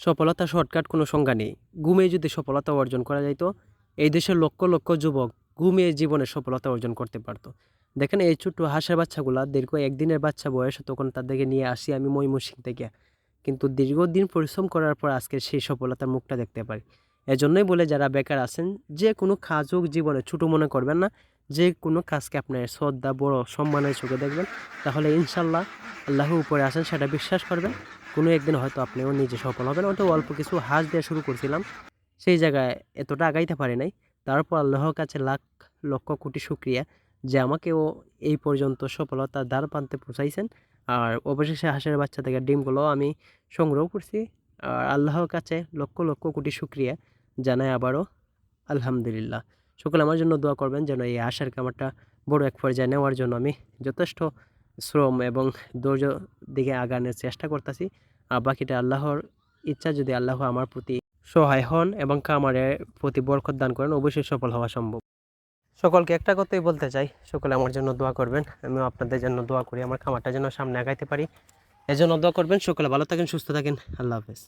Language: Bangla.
সফলতা শর্টকাট কোনো সংজ্ঞা নেই। ঘুমিয়ে যদি সফলতা অর্জন করা যাইতো, এই দেশের লক্ষ লক্ষ যুবক ঘুমিয়ে জীবনে সফলতা অর্জন করতে পারতো। দেখেন এই ছোট্ট হাঁসের বাচ্চাগুলা দীর্ঘ একদিনের বাচ্চা বয়স, তখন তাদেরকে নিয়ে আসি আমি ময়মনসিং থেকে। কিন্তু দীর্ঘদিন পরিশ্রম করার পর আজকে সেই সফলতার মুখটা দেখতে পারি। এজন্যই বলে যারা বেকার আছেন, যে কোনো কাজ হোক জীবনে ছোট মনে করবেন না। যে কোনো কাজকে আপনার শ্রদ্ধা বড় সম্মানের চোখে দেখবেন, তাহলে ইনশাল্লাহ আল্লাহর উপরে আছেন সেটা বিশ্বাস করবেন। কোনো একদিন হয়তো আপনিও নিজে সফল হবেন। হয়তো অল্প কিছু হাঁস দিয়ে শুরু করছিলাম, সেই জায়গায় এতটা আগাইতে পারি নাই। তারপর আল্লাহর কাছে লাখ লক্ষ কোটি শুক্রিয়া যে আমাকেও এই পর্যন্ত সফলতার দ্বার প্রান্তে পৌঁছাইছেন। আর অবশেষে হাঁসের বাচ্চা থেকে ডিমগুলো আমি সংগ্রহ করছি। আর আল্লাহর কাছে লক্ষ লক্ষ কোটি শুক্রিয়া জানাই আবারও আলহামদুলিল্লাহ। সকলে আমার জন্য দোয়া করবেন যেন এই আশার কামারটা বড় এক পর্যায়ে নেওয়ার জন্য আমি যথেষ্ট শ্রম এবং ধৈর্য দিকে আগানোর চেষ্টা করতেছি। আর বাকিটা আল্লাহর ইচ্ছা, যদি আল্লাহ আমার প্রতি সহায় হন এবং কামারের প্রতি বরকত দান করেন, অবশ্যই সফল হওয়া সম্ভব। সকলকে একটা কথাই বলতে চাই, সকলে আমার জন্য দোয়া করবেন, আমিও আপনাদের জন্য দোয়া করি আমার খামারটা যেন সামনে আগাইতে পারি। এজন্য দোয়া করবেন। সকলে ভালো থাকেন, সুস্থ থাকেন। আল্লাহ হাফেজ।